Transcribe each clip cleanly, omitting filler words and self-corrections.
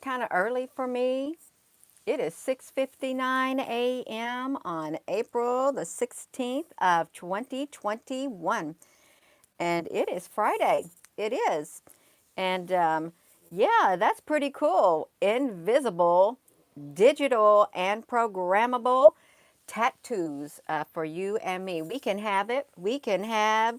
kind of early for me. It is 6:59 a.m. on April the 16th of 2021. And it is Friday. It is. And yeah, that's pretty cool. Invisible, digital, and programmable tattoos for you and me. We can have it. We can have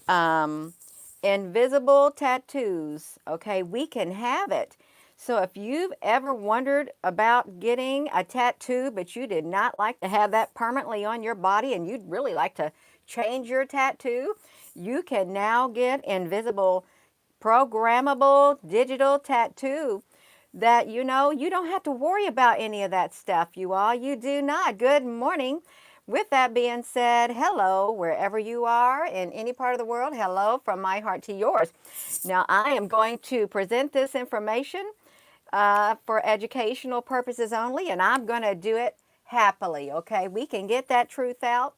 um, invisible tattoos. Okay, we can have it. So if you've ever wondered about getting a tattoo, but you did not like to have that permanently on your body and you'd really like to change your tattoo, you can now get invisible programmable digital tattoo that you don't have to worry about any of that stuff, you all. You do not. Good morning. With that being said, hello, wherever you are in any part of the world. Hello from my heart to yours. Now, I am going to present this information for educational purposes only, and I'm going to do it happily, okay? We can get that truth out,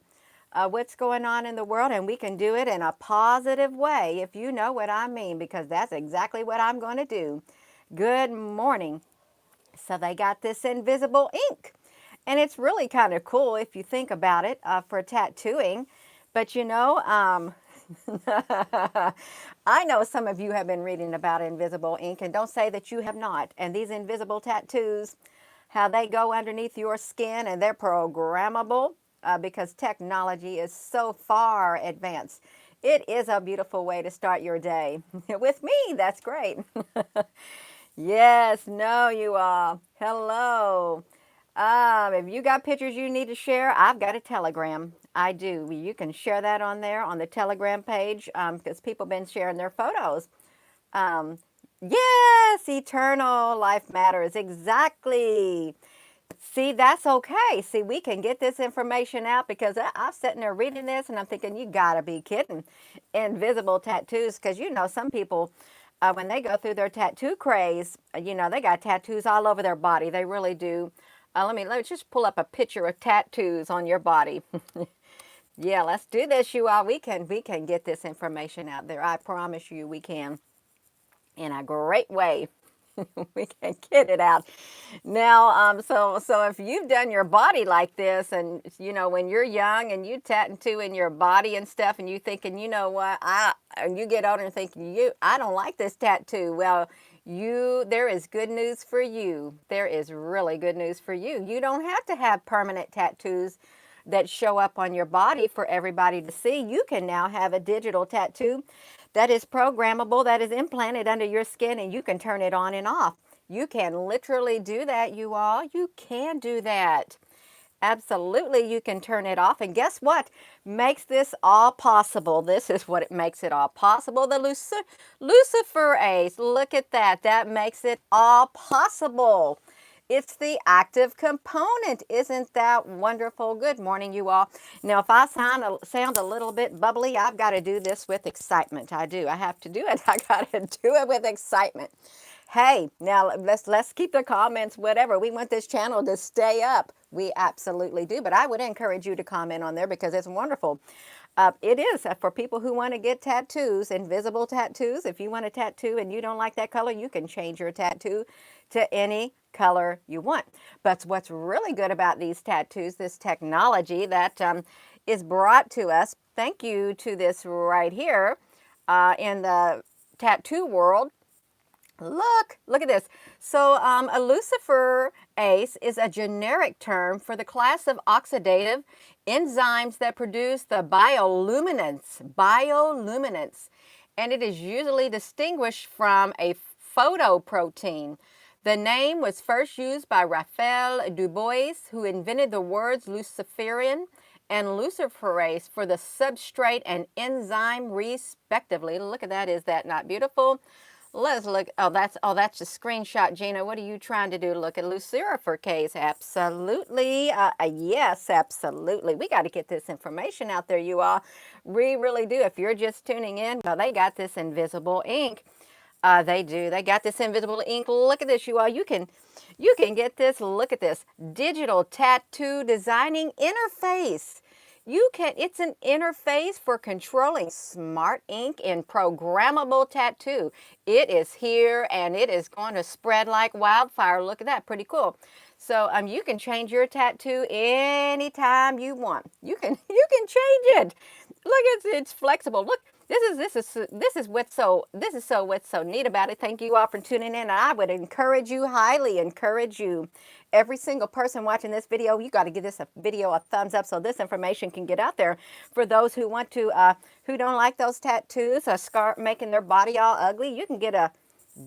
what's going on in the world, and we can do it in a positive way, if you know what I mean, because that's exactly what I'm going to do. Good morning. So they got this invisible ink. And it's really kind of cool if you think about it for tattooing. But I know some of you have been reading about invisible ink, and don't say that you have not. And these invisible tattoos, how they go underneath your skin, and they're programmable because technology is so far advanced. It is a beautiful way to start your day. With me, that's great. Yes, no, you all. Hello. If you got pictures you need to share, I've got a Telegram. I do. You can share that on there on the Telegram page because people have been sharing their photos. Um, yes, eternal life matters. Exactly. See, that's okay. See, we can get this information out because I'm sitting there reading this and I'm thinking, you gotta be kidding. Invisible tattoos, because some people, when they go through their tattoo craze, they got tattoos all over their body. They really do. Let me just pull up a picture of tattoos on your body. Yeah, let's do this, you all. We can get this information out there. I promise you, we can in a great way. We can get it out. Now, so if you've done your body like this, and when you're young and you tattoo in your body and stuff, and you thinking, you know what, and you get older and thinking, I don't like this tattoo. Well, there is good news for you. There is really good news for you. You don't have to have permanent tattoos that show up on your body for everybody to see. You can now have a digital tattoo that is programmable, that is implanted under your skin, and you can turn it on and off. You can literally do that, you all. You can do that. Absolutely, you can turn it off. And guess what makes this all possible? This is what it makes it all possible. The luciferase. Look at that. That makes it all possible. It's the active component. Isn't that wonderful? Good morning, you all. Now, if I sound a little bit bubbly, I've got to do this with excitement. I do. I have to do it. I got to do it with excitement. Hey, now let's keep the comments, whatever. We want this channel to stay up. We absolutely do. But I would encourage you to comment on there because it's wonderful. It is for people who want to get tattoos, invisible tattoos. If you want a tattoo and you don't like that color, you can change your tattoo to any color you want. But what's really good about these tattoos, this technology that is brought to us, thank you to this right here in the tattoo world. Look at this. So a luciferase is a generic term for the class of oxidative enzymes that produce the bioluminescence, and it is usually distinguished from a photoprotein. The name was first used by Raphael Dubois, who invented the words luciferin and luciferase for the substrate and enzyme respectively. Look at that. Is that not beautiful? Let's look. Oh, that's a screenshot, Gina. What are you trying to do? Look at luciferase. Absolutely. Yes, absolutely. We got to get this information out there, you all. We really do. If you're just tuning in, well, they got this invisible ink. They do. They got this invisible ink. Look at this, you all. You can get this. Look at this digital tattoo designing interface. it's an interface for controlling smart ink in programmable tattoo. It is here and it is going to spread like wildfire. Look at that, pretty cool. So you can change your tattoo anytime you want. You can change it. Look, it's flexible. Look, what's so neat about it. Thank you all for tuning in. And I would highly encourage you, every single person watching this video, you got to give this video a thumbs up so this information can get out there for those who want to, who don't like those tattoos, a scar making their body all ugly. You can get a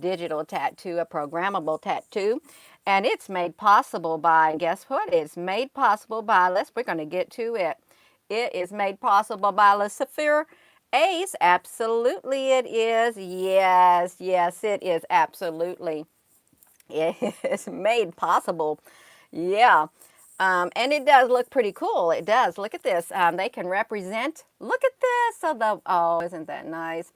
digital tattoo, a programmable tattoo, and it's made possible by, guess what? It's made possible by, we're going to get to it. It is made possible by Lucifer Ace. Absolutely it is. Yes, it is. Absolutely. It is made possible. Yeah. And it does look pretty cool. It does. Look at this. They can represent, look at this. Oh, isn't that nice?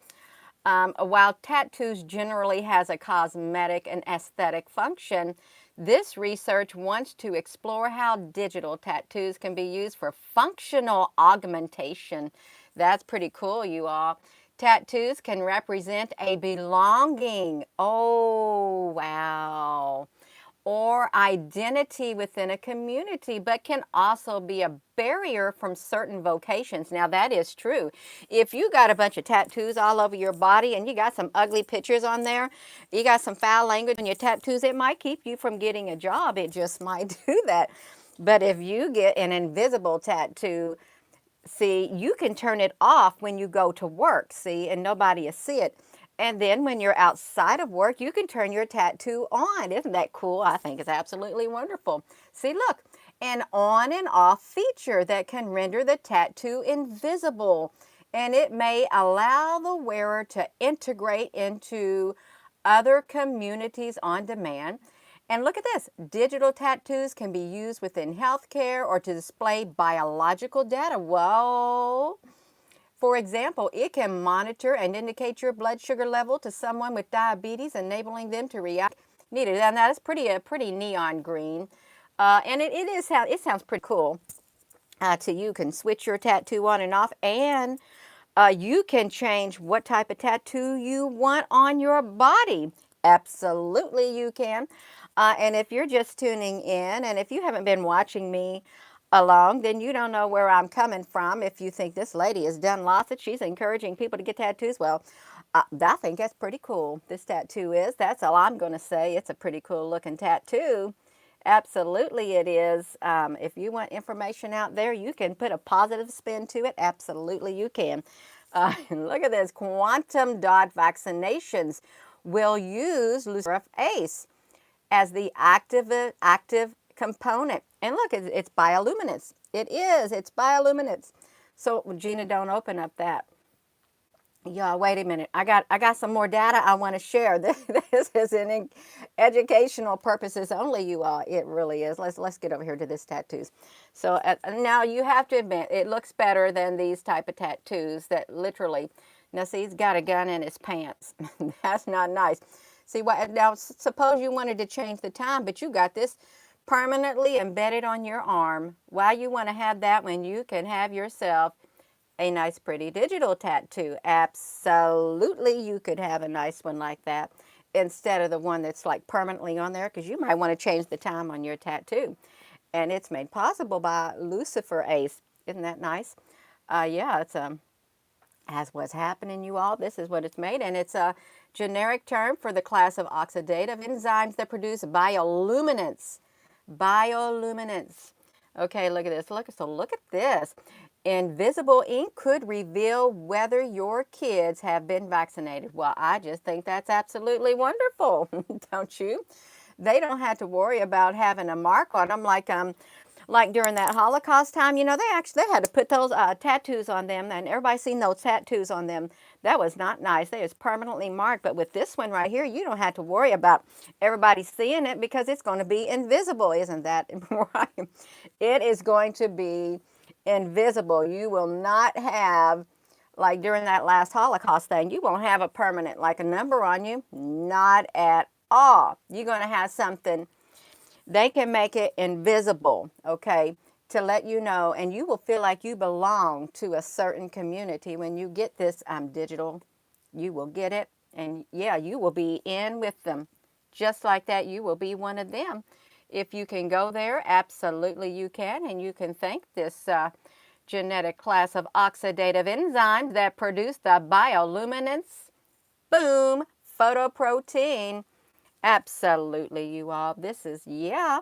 While tattoos generally has a cosmetic and aesthetic function, this research wants to explore how digital tattoos can be used for functional augmentation. That's pretty cool, you all. Tattoos can represent a belonging. Oh, wow. Or identity within a community, but can also be a barrier from certain vocations. Now, that is true. If you got a bunch of tattoos all over your body and you got some ugly pictures on there, you got some foul language on your tattoos, it might keep you from getting a job. It just might do that. But if you get an invisible tattoo, see, you can turn it off when you go to work, see, and nobody will see it. And then when you're outside of work, you can turn your tattoo on. Isn't that cool? I think it's absolutely wonderful. See, look, an on and off feature that can render the tattoo invisible. And it may allow the wearer to integrate into other communities on demand. And look at this, digital tattoos can be used within healthcare or to display biological data. Whoa. For example, it can monitor and indicate your blood sugar level to someone with diabetes, enabling them to react needed. And that is pretty neon green. And it sounds pretty cool. You can switch your tattoo on and off, and you can change what type of tattoo you want on your body. Absolutely you can. And if you're just tuning in, and if you haven't been watching me along, then you don't know where I'm coming from. If you think this lady has done lots of, she's encouraging people to get tattoos. Well, I think that's pretty cool. This tattoo is. That's all I'm going to say. It's a pretty cool looking tattoo. Absolutely it is. If you want information out there, you can put a positive spin to it. Absolutely you can. Look at this. Quantum dot vaccinations will use Lucifer Ace as the active component. And look, it's bioluminescence. It's bioluminescence. So Gina, don't open up that. Yeah, wait a minute. I got some more data I want to share. This is in educational purposes only, you all. It really is. Let's get over here to this tattoos. So now you have to admit, it looks better than these type of tattoos that literally, now see, he's got a gun in his pants. That's not nice. See, now suppose you wanted to change the time, but you got this permanently embedded on your arm. Why you want to have that when you can have yourself a nice pretty digital tattoo? Absolutely, you could have a nice one like that instead of the one that's like permanently on there, because you might want to change the time on your tattoo. And it's made possible by Lucifer Ace. Isn't that nice? Yeah, it's as what's happening, you all. This is what it's made, and it's a generic term for the class of oxidative enzymes that produce bioluminescence. Bioluminescence. Okay, look at this. Look at this. Invisible ink could reveal whether your kids have been vaccinated. Well, I just think that's absolutely wonderful, don't you? They don't have to worry about having a mark on them like during that Holocaust time. You know, they had to put those tattoos on them, and everybody's seen those tattoos on them. That was not nice. They was permanently marked. But with this one right here, you don't have to worry about everybody seeing it because it's going to be invisible. Isn't that right? It is going to be invisible. You will not have, like during that last Holocaust thing, you won't have a permanent, like a number on you. Not at all. You're going to have something. They can make it invisible, okay? to let you know, and you will feel like you belong to a certain community when you get this digital. You will get it, and yeah, you will be in with them. Just like that, you will be one of them. If you can go there, absolutely you can, and you can thank this genetic class of oxidative enzymes that produce the bioluminescence, boom, photoprotein. Absolutely, you all. This is, yeah.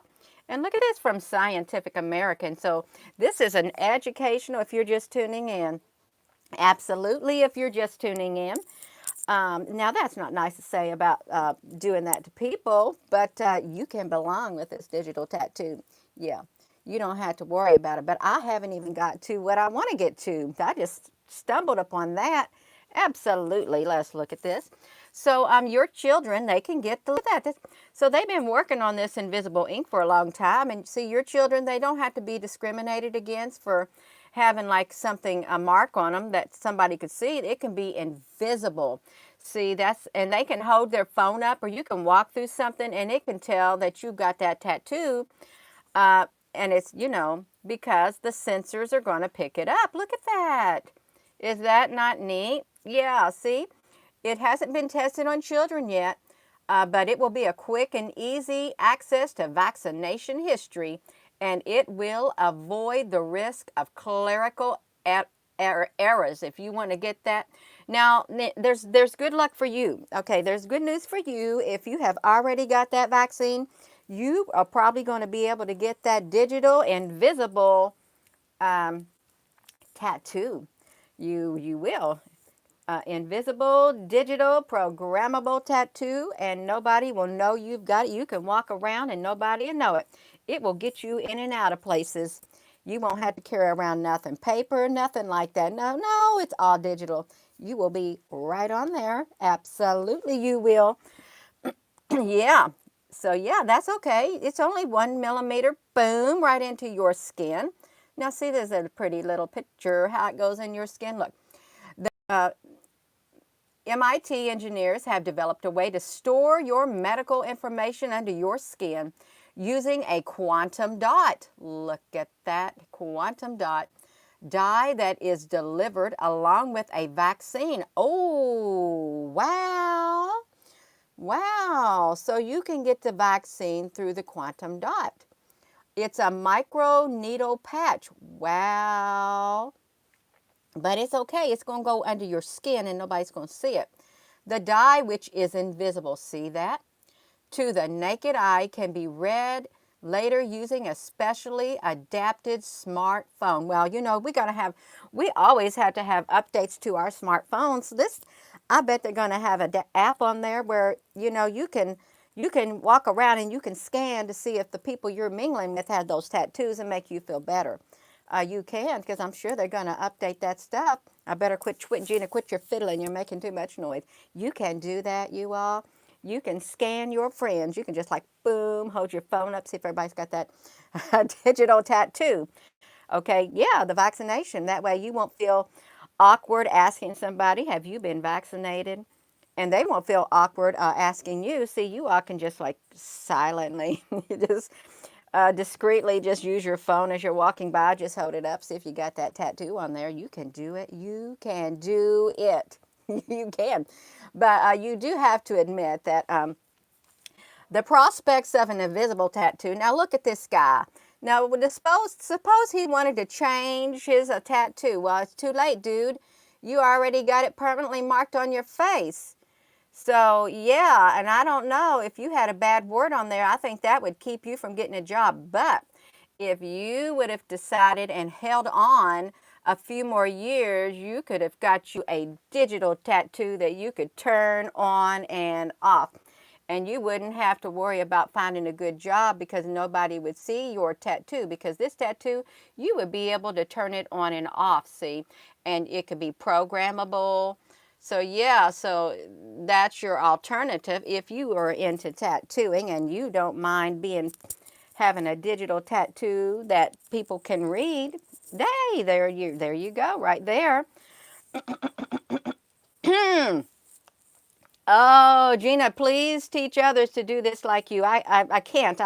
And look at this from Scientific American. So this is an educational if you're just tuning in. Absolutely, if you're just tuning in. Now, that's not nice to say about doing that to people, but you can belong with this digital tattoo. Yeah, you don't have to worry about it. But I haven't even got to what I want to get to. I just stumbled upon that. Absolutely. Let's look at this. So your children, they can get to that. So they've been working on this invisible ink for a long time. And see, your children, they don't have to be discriminated against for having like something, a mark on them that somebody could see. It can be invisible. See, and they can hold their phone up, or you can walk through something and it can tell that you got that tattoo. And it's, because the sensors are going to pick it up. Look at that. Is that not neat? Yeah, see, it hasn't been tested on children yet, but it will be a quick and easy access to vaccination history, and it will avoid the risk of clerical errors if you want to get that. Now, there's good luck for you. Okay, there's good news for you. If you have already got that vaccine, you are probably going to be able to get that digital invisible tattoo. You will. Invisible, digital, programmable tattoo, and nobody will know you've got it. You can walk around and nobody will know it. It will get you in and out of places. You won't have to carry around nothing paper, nothing like that. No, it's all digital. You will be right on there. Absolutely, you will. Yeah. So, yeah, that's okay. It's only 1 millimeter, boom, right into your skin. Now, see, there's a pretty little picture how it goes in your skin. Look, the MIT engineers have developed a way to store your medical information under your skin using a quantum dot. Look at that quantum dot. Dye that is delivered along with a vaccine. Oh, wow. Wow. So you can get the vaccine through the quantum dot. It's a micro needle patch. Wow. But it's okay. It's going to go under your skin and nobody's going to see it. The dye, which is invisible, see that? To the naked eye, can be read later using a specially adapted smartphone. Well, we always have to have updates to our smartphones. I bet they're going to have an app on there where, you can walk around and you can scan to see if the people you're mingling with had those tattoos and make you feel better. You can, because I'm sure they're going to update that stuff. I better Gina, quit your fiddling. You're making too much noise. You can do that, you all. You can scan your friends. You can just like, boom, hold your phone up, see if everybody's got that digital tattoo. Okay, yeah, the vaccination. That way you won't feel awkward asking somebody, have you been vaccinated? And they won't feel awkward asking you. See, you all can just like silently, just discreetly just use your phone as you're walking by. Just hold it up. See if you got that tattoo on there. You can do it. You can do it. You can. But you do have to admit that the prospects of an invisible tattoo. Now look at this guy. Now suppose he wanted to change his tattoo. Well, it's too late, dude. You already got it permanently marked on your face. So, yeah, and I don't know if you had a bad word on there, I think that would keep you from getting a job. But if you would have decided and held on a few more years, you could have got you a digital tattoo that you could turn on and off. And you wouldn't have to worry about finding a good job because nobody would see your tattoo. Because this tattoo, you would be able to turn it on and off, see? And it could be programmable. So yeah, so that's your alternative if you are into tattooing and you don't mind having a digital tattoo that people can read. Hey, there you go, right there. Oh, Gina, please teach others to do this like you. I can't.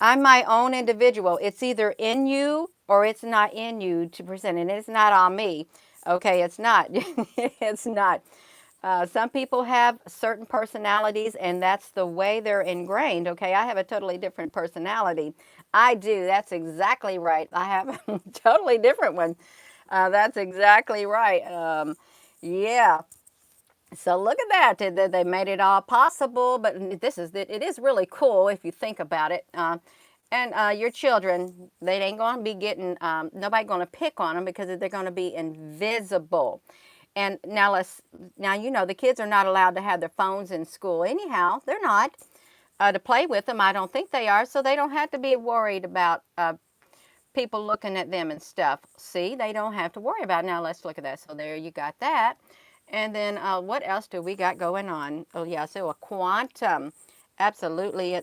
I'm my own individual. It's either in you or it's not in you to present. And it's not on me. Okay, it's not. It's not. Some people have certain personalities, and that's the way they're ingrained. Okay, I have a totally different personality. I do. That's exactly right. I have a totally different one. That's exactly right. Yeah. So look at that. They made it all possible. But it is really cool if you think about it. And your children, they ain't going to be getting, nobody going to pick on them because they're going to be invisible. And now you know the kids are not allowed to have their phones in school anyhow. They're not to play with them. I don't think they are, so they don't have to be worried about people looking at them and stuff. See, they don't have to worry about it. Now let's look at that. So there you got that. And then what else do we got going on? Oh yeah, so a quantum. Absolutely.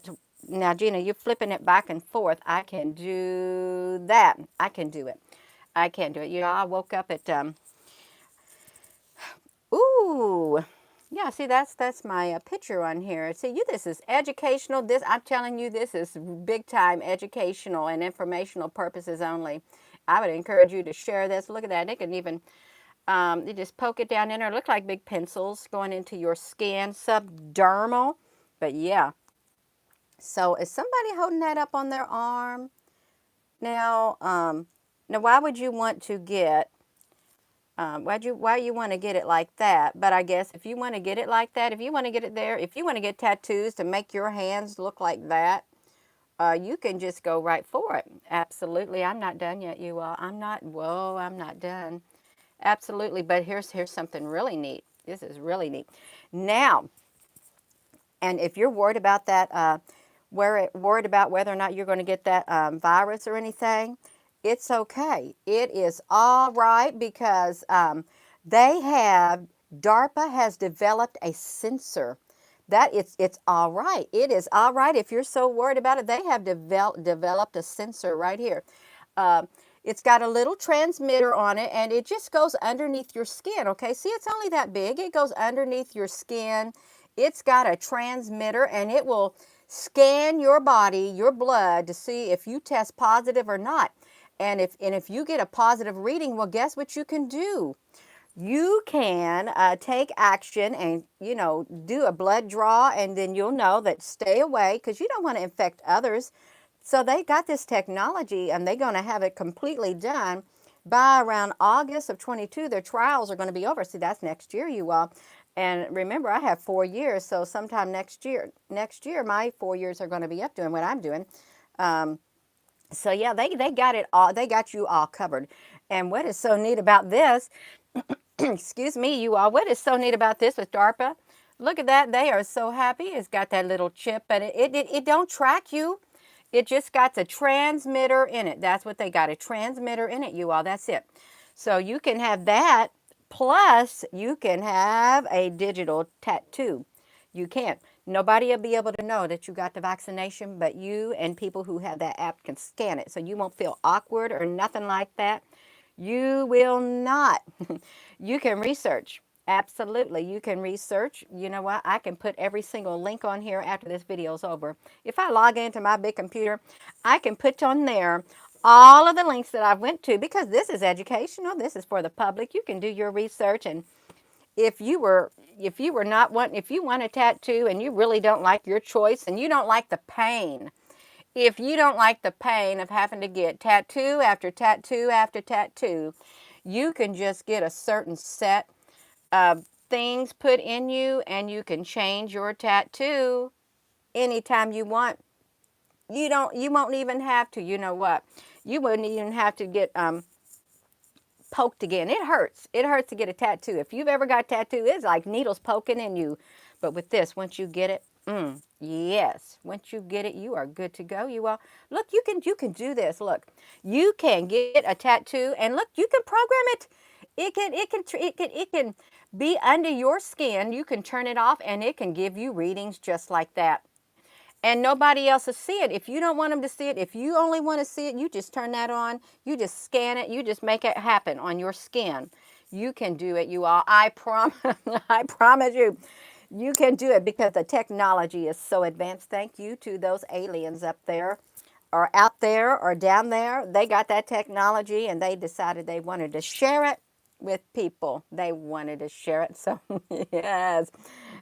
Now Gina, you're flipping it back and forth. I can do that. I can do it. I can do it. You know, I woke up at ooh. Yeah, see that's my picture on here. See, this is educational. This I'm telling you, this is big time educational and informational purposes only. I would encourage you to share this. Look at that. They can even you just poke it down in there. It look like big pencils going into your skin, subdermal. But yeah. So is somebody holding that up on their arm? Now, now why would you want to get why you want to get it like that? But I guess if you want to get it like that, if you want to get it there, if you want to get tattoos to make your hands look like that, you can just go right for it. Absolutely. I'm not done yet, you all. I'm not done. Absolutely. But here's something really neat. This is really neat. Now, and if you're worried about that, worried about whether or not you're going to get that virus or anything, it's okay. It is all right because DARPA has developed a sensor that it's all right. It is all right if you're so worried about it. They have developed a sensor right here. Uh, it's got a little transmitter on it, and it just goes underneath your skin, okay? See, it's only that big. It goes underneath your skin. It's got a transmitter, and it will scan your body, your blood, to see if you test positive or not. And if you get a positive reading, well, guess what you can do? You can take action and, you know, do a blood draw, and then you'll know that stay away because you don't want to infect others. So they got this technology, and they're going to have it completely done by around August of 22. Their trials are going to be over. See, that's next year, you all. And remember, I have 4 years, so sometime next year, my 4 years are going to be up doing what I'm doing. So yeah, they got it all. They got you all covered. And what is so neat about this? Excuse me, you all. What is so neat about this with DARPA? Look at that. They are so happy. It's got that little chip, but it don't track you. It just got the transmitter in it. That's what they got, a transmitter in it, you all. That's it. So you can have that, plus you can have a digital tattoo. You can. Nobody will be able to know that you got the vaccination, but you and people who have that app can scan it. So you won't feel awkward or nothing like that. You will not. You can research. Absolutely. You can research. You know what? I can put every single link on here after this video is over. If I log into my big computer, I can put on there all of the links that I went to because this is educational. This is for the public. You can do your research, and if you want a tattoo and you really don't like your choice and you don't like the pain, if you don't like the pain of having to get tattoo after tattoo after tattoo, you can just get a certain set of things put in you and you can change your tattoo anytime you want. You won't even have to, you know what? You wouldn't even have to get poked again. It hurts. It hurts to get a tattoo. If you've ever got a tattoo, it's like needles poking in you. But with this, once you get it, yes, once you get it, you are good to go. You are. Look, you can do this. Look, you can get a tattoo, and look, you can program it. It can be under your skin. You can turn it off, and it can give you readings just like that. And nobody else will see it. If you don't want them to see it, if you only want to see it, you just turn that on. You just scan it. You just make it happen on your skin. You can do it, you all. I promise. I promise you. You can do it because the technology is so advanced. Thank you to those aliens up there. are out there or down there, they got that technology and they decided they wanted to share it with people. They wanted to share it. So, yes,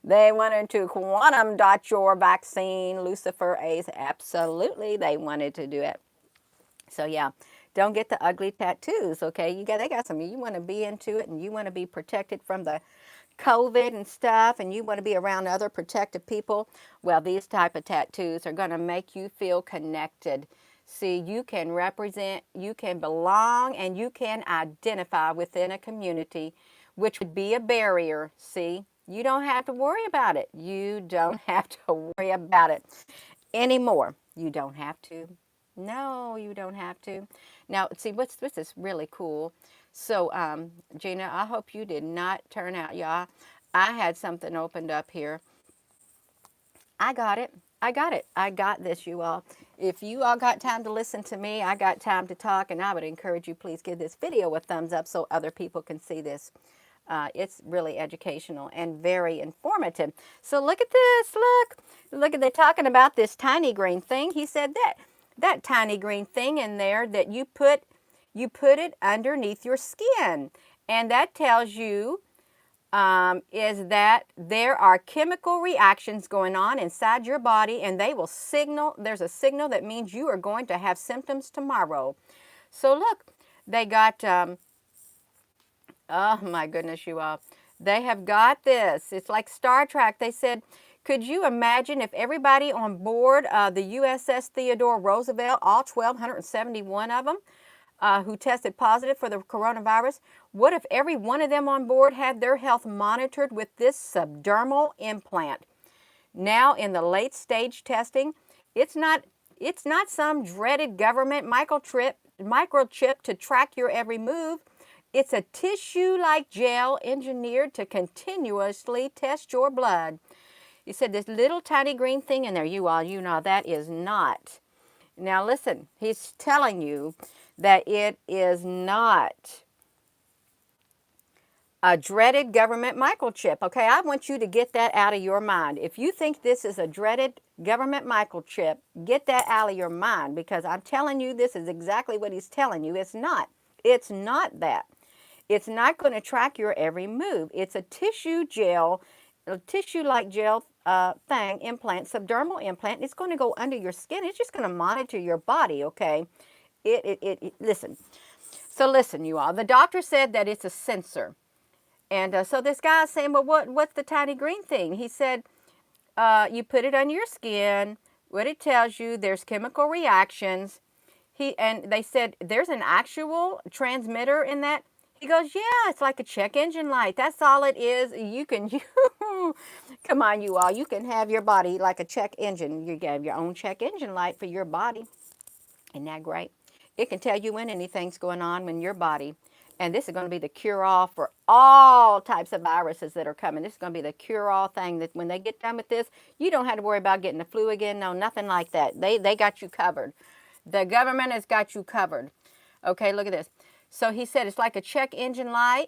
they wanted to quantum dot your vaccine, luciferase. Absolutely, they wanted to do it. So, yeah, don't get the ugly tattoos, okay? They got some, you want to be into it and you want to be protected from the COVID and stuff, and you want to be around other protected people. Well, these type of tattoos are going to make you feel connected. See, you can represent, you can belong, and you can identify within a community, which would be a barrier. See, you don't have to worry about it. You don't have to worry about it anymore. You don't have to. No, you don't have to. Now, see, what's this really cool? So, Gina, I hope you did not turn out, y'all. I had something opened up here. I got it. I got it. I got this, you all. If you all got time to listen to me, I got time to talk, and I would encourage you, please give this video a thumbs up so other people can see this. It's really educational and very informative. So look at this. Look at, they're talking about this tiny green thing. He said that tiny green thing in there that you put it underneath your skin, and that tells you is that there are chemical reactions going on inside your body, and they will signal. There's a signal that means you are going to have symptoms tomorrow. So look, they got. Oh my goodness, you all. They have got this. It's like Star Trek. They said, could you imagine if everybody on board the USS Theodore Roosevelt, all 1,271 of them, who tested positive for the coronavirus, what if every one of them on board had their health monitored with this subdermal implant? Now in the late stage testing, it's not some dreaded government microchip to track your every move. It's a tissue-like gel engineered to continuously test your blood. He said this little tiny green thing in there, you know, that is not. Now listen, he's telling you that it is not a dreaded government microchip. Okay, I want you to get that out of your mind. If you think this is a dreaded government microchip, get that out of your mind, because I'm telling you, this is exactly what he's telling you. It's not. It's not that. It's not going to track your every move. It's a tissue gel, a tissue-like gel thing, implant, subdermal implant. It's going to go under your skin. It's just going to monitor your body, okay? Listen. So listen, you all. The doctor said that it's a sensor. And so this guy is saying, well, what's the tiny green thing? He said, you put it under your skin. What it tells you, there's chemical reactions. And they said, there's an actual transmitter in that. He goes, yeah, it's like a check engine light. That's all it is. Come on, you all. You can have your body like a check engine. You have your own check engine light for your body. Isn't that great? It can tell you when anything's going on in your body. And this is going to be the cure-all for all types of viruses that are coming. This is going to be the cure-all thing that when they get done with this, you don't have to worry about getting the flu again. No, nothing like that. They got you covered. The government has got you covered. Okay, look at this. So he said it's like a check engine light,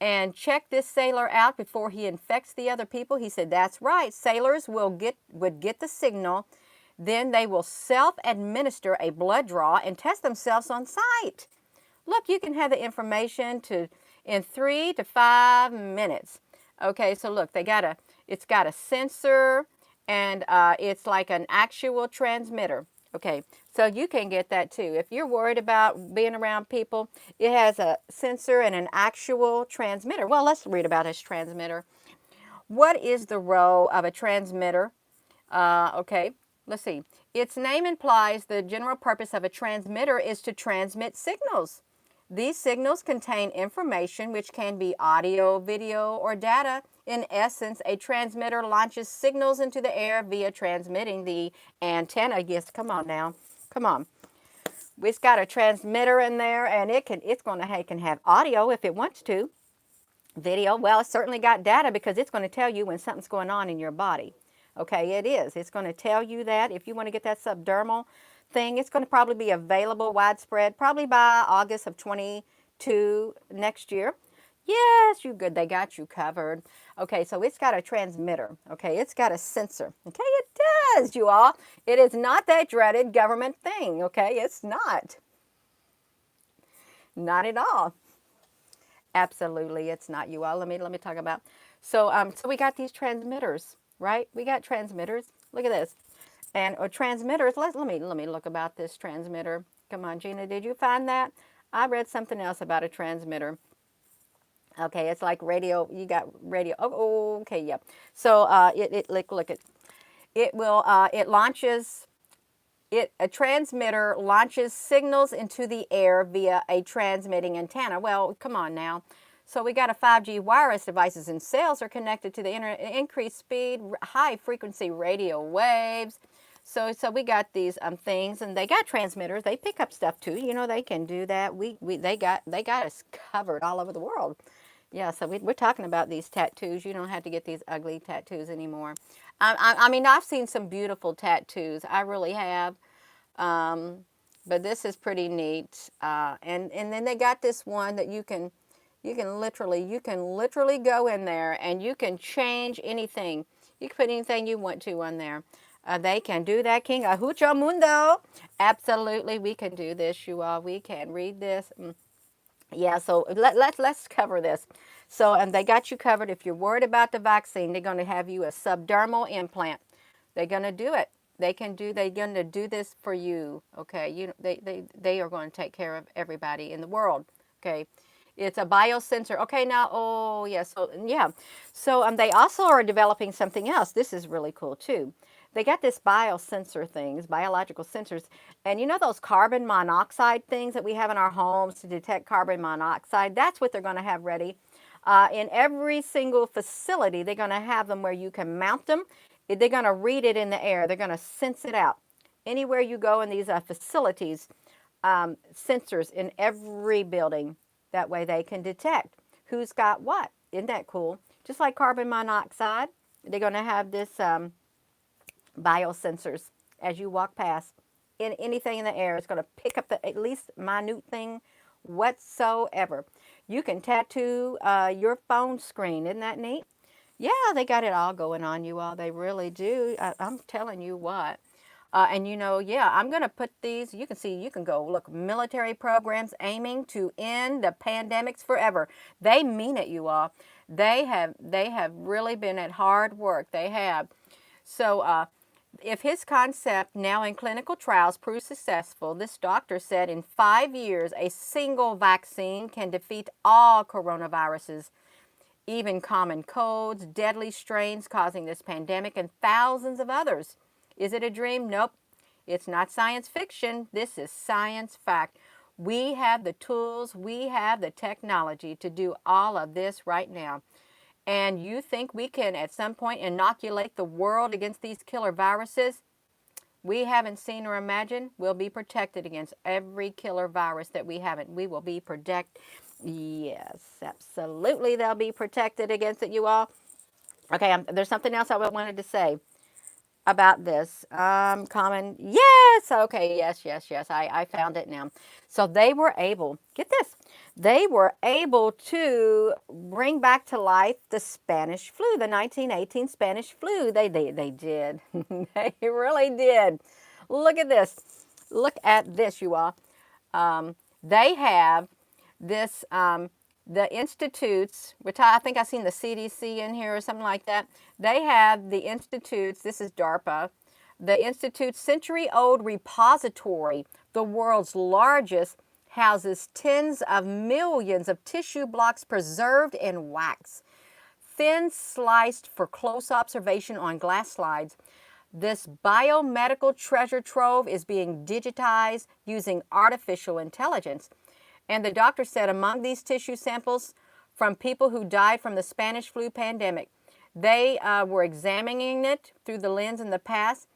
and check this sailor out before he infects the other people. He said, that's right. Sailors would get the signal. Then they will self-administer a blood draw and test themselves on site. Look, you can have the information in 3 to 5 minutes. Okay, so look, it's got a sensor, and it's like an actual transmitter. Okay, so you can get that too. If you're worried about being around people, it has a sensor and an actual transmitter. Well, let's read about this transmitter. What is the role of a transmitter? Okay, let's see. Its name implies the general purpose of a transmitter is to transmit signals. These signals contain information which can be audio, video, or data. In essence, a transmitter launches signals into the air via transmitting the antenna. Yes, come on now. Come on. It's got a transmitter in there, and it can have audio if it wants to. Video, well, it's certainly got data because it's going to tell you when something's going on in your body. Okay, it is. It's going to tell you that. If you want to get that subdermal thing, it's going to probably be available widespread, probably by August of 22 next year. Yes, you good. They got you covered. Okay, so it's got a transmitter. Okay, it's got a sensor. Okay, it does, you all. It is not that dreaded government thing. Okay, it's not. Not at all. Absolutely, it's not, you all. Let me talk about. So we got these transmitters, right? We got transmitters. Look at this, and transmitters. Let me look about this transmitter. Come on, Gina, did you find that? I read something else about a transmitter. Okay, it's like radio. You got radio. Oh, okay, yeah. So look at it will it launches it a transmitter launches signals into the air via a transmitting antenna. Well, come on now. So we got a 5G wireless devices and cells are connected to the internet, increased speed, high frequency radio waves. So we got these things, and they got transmitters. They pick up stuff too. You know, they can do that. They got us covered all over the world. Yeah, so we're talking about these tattoos. You don't have to get these ugly tattoos anymore. I mean, I've seen some beautiful tattoos. I really have. Um, but this is pretty neat. And then they got this one that you can literally go in there and you can change anything. You can put anything you want to on there. They can do that, King Ahucho Mundo. Absolutely, we can do this, you all. We can read this. Yeah, so let's cover this. So, and they got you covered. If you're worried about the vaccine, they're going to have you a subdermal implant. They're going to do it. They're going to do this for you. Okay, they are going to take care of everybody in the world. Okay, it's a biosensor. Okay, now, oh yeah, so yeah, so they also are developing something else. This is really cool too. They got this biosensor things, biological sensors, and you know those carbon monoxide things that we have in our homes to detect carbon monoxide. That's what they're going to have ready. In every single facility, they're going to have them where you can mount them. They're going to read it in the air. They're going to sense it out. Anywhere you go in these facilities, sensors in every building. That way they can detect who's got what. Isn't that cool? Just like carbon monoxide, they're going to have this biosensors as you walk past. In anything in the air, it's going to pick up the at least minute thing whatsoever. You can tattoo your phone screen. Isn't that neat? Yeah, they got it all going on, you all. They really do. I'm telling you what. And you know, yeah, I'm going to put these, you can see, you can go look, military programs aiming to end the pandemics forever. They mean it, you all. They have really been at hard work. They have. So if his concept now in clinical trials proves successful, this doctor said in 5 years, a single vaccine can defeat all coronaviruses, even common colds, deadly strains causing this pandemic, and thousands of others. Is it a dream? Nope. It's not science fiction. This is science fact. We have the tools, we have the technology to do all of this right now. And you think we can at some point inoculate the world against these killer viruses? We haven't seen or imagined. We'll be protected against every killer virus that we haven't. We will be protected. Yes, absolutely. They'll be protected against it, you all. Okay, there's something else I wanted to say about this. Common. Yes. Okay. Yes. I found it now. So they were able, get this, they were able to bring back to life the Spanish flu, the 1918 Spanish flu. They did. They really did. Look at this. Look at this, you all. They have this, the institutes, which I think I seen the CDC in here or something like that. They have the institutes, this is DARPA, the Institute's century-old repository, the world's largest, houses tens of millions of tissue blocks preserved in wax, thin sliced for close observation on glass slides. This biomedical treasure trove is being digitized using artificial intelligence. And the doctor said among these tissue samples from people who died from the Spanish flu pandemic, they were examining it through the lens in the past,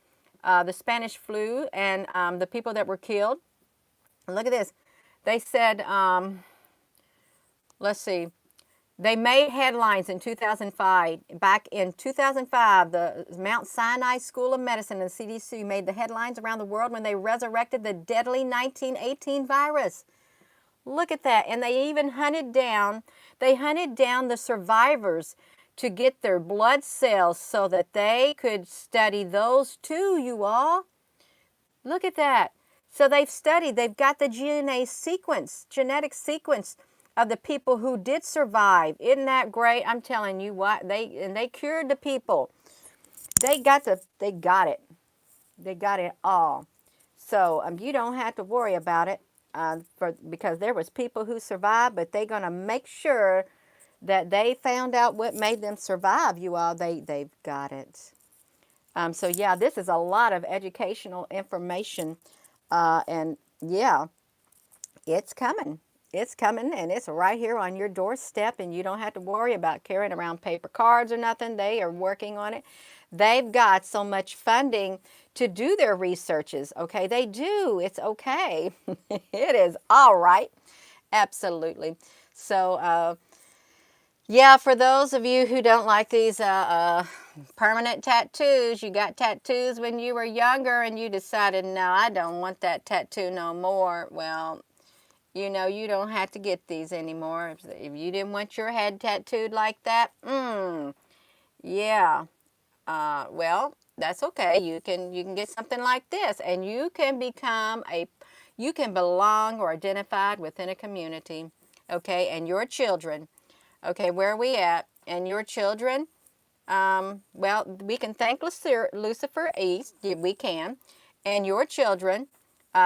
the Spanish flu and the people that were killed. Look at this. They said, let's see, they made headlines in 2005. Back in 2005, the Mount Sinai School of Medicine and CDC made the headlines around the world when they resurrected the deadly 1918 virus. Look at that. And they even hunted down the survivors to get their blood cells so that they could study those too, you all. Look at that. So they've studied, they've got the DNA sequence, genetic sequence of the people who did survive. Isn't that great? I'm telling you what, they cured the people. They got it. They got it all. So you don't have to worry about it because there was people who survived, but they're going to make sure that they found out what made them survive, you all. They've got it. So yeah, this is a lot of educational information. And yeah, it's coming. It's coming, and it's right here on your doorstep, and you don't have to worry about carrying around paper cards or nothing. They are working on it. They've got so much funding to do their researches, okay? They do. It's okay. It is all right. Absolutely. So, yeah, for those of you who don't like these permanent tattoos, you got tattoos when you were younger and you decided, no, I don't want that tattoo no more. Well, you know, you don't have to get these anymore. If you didn't want your head tattooed like that, yeah, well, that's okay. You can get something like this, and you can you can belong or identified within a community, okay? And your children, okay, where are we at? And your children, well, we can thank Lucifer East, we can, and your children,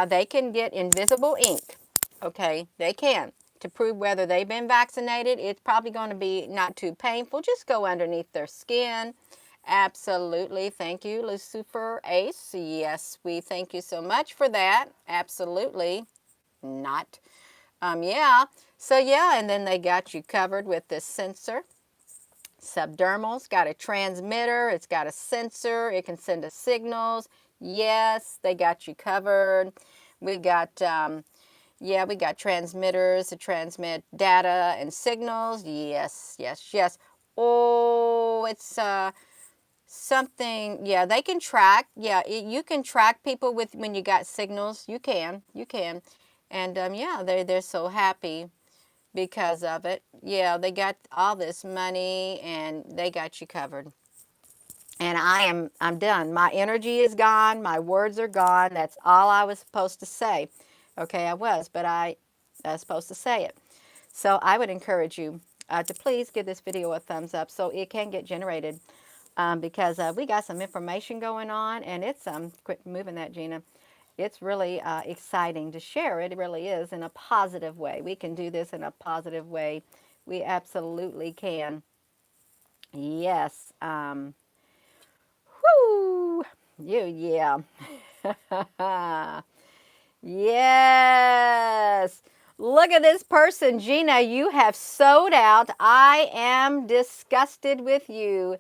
they can get invisible ink. Okay, they can. To prove whether they've been vaccinated, it's probably going to be not too painful. Just go underneath their skin. Absolutely. Thank you, Lucifer Ace. Yes, we thank you so much for that. Absolutely not. Yeah. So yeah, and then they got you covered with this sensor. Subdermal's got a transmitter. It's got a sensor. It can send us signals. Yes, they got you covered. We got yeah, we got transmitters to transmit data and signals. Yes, yes, yes. Oh, it's something. Yeah, they can track. Yeah, you can track people with when you got signals. You can, and yeah, they're so happy because of it. Yeah, they got all this money and they got you covered. And I'm done. My energy is gone. My words are gone. That's all I was supposed to say. Okay, I was, but I was supposed to say it. So I would encourage you to please give this video a thumbs up so it can get generated because we got some information going on, and it's quit moving that, Gina. It's really exciting to share. It really is, in a positive way. We can do this in a positive way. We absolutely can. Yes. Whoo! Yeah. Yes. Look at this person, Gina. You have sold out. I am disgusted with you.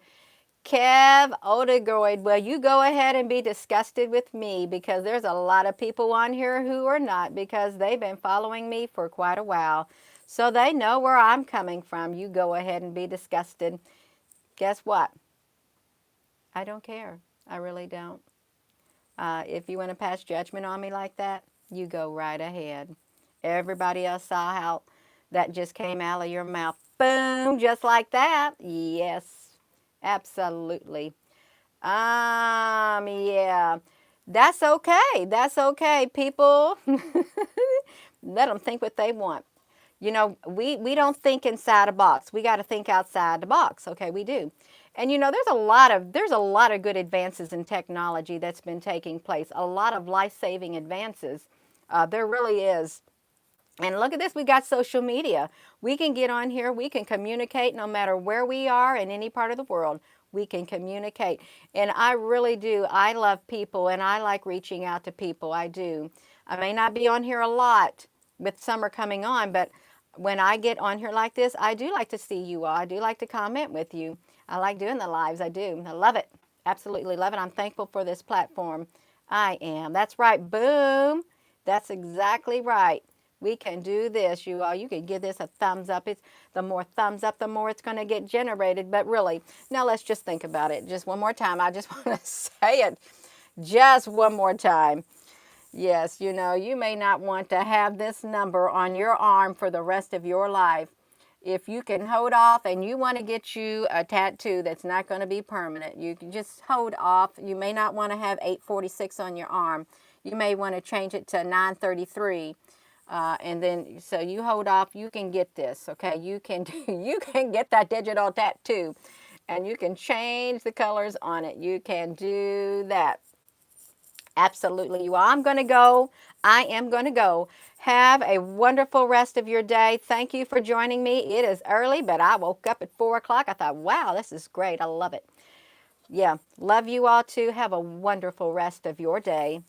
Kev Odegroyd. Well, you go ahead and be disgusted with me because there's a lot of people on here who are not because they've been following me for quite a while. So they know where I'm coming from. You go ahead and be disgusted. Guess what? I don't care. I really don't. If you want to pass judgment on me like that, you go right ahead. Everybody else saw how that just came out of your mouth. Boom, just like that. Yes, absolutely. Yeah. That's okay. That's okay, people. Let them think what they want. You know, we don't think inside a box. We got to think outside the box. Okay, we do. And you know, there's a lot of good advances in technology that's been taking place. A lot of life-saving advances. There really is. And look at this, we got social media. We can get on here, we can communicate no matter where we are in any part of the world. We can communicate. And I really do. I love people and I like reaching out to people. I do. I may not be on here a lot with summer coming on, but when I get on here like this, I do like to see you all. I do like to comment with you. I like doing the lives. I do. I love it. Absolutely love it. I'm thankful for this platform. I am. That's right. Boom. That's exactly right. We can do this, you all. You can give this a thumbs up. It's the more thumbs up, the more it's going to get generated. But really, now let's just think about it. Just one more time. I just want to say it just one more time. Yes, you know, you may not want to have this number on your arm for the rest of your life. if you can hold off and you want to get you a tattoo that's not going to be permanent, you can just hold off. You may not want to have 846 on your arm. You may want to change it to 933. And then, so you hold off, you can get this, okay? You can, you can get that digital tattoo and you can change the colors on it. You can do that. Absolutely, you are. I'm going to go. I am going to go. Have a wonderful rest of your day. Thank you for joining me. It is early, but I woke up at 4 o'clock. I thought, wow, this is great. I love it. Yeah, love you all too. Have a wonderful rest of your day.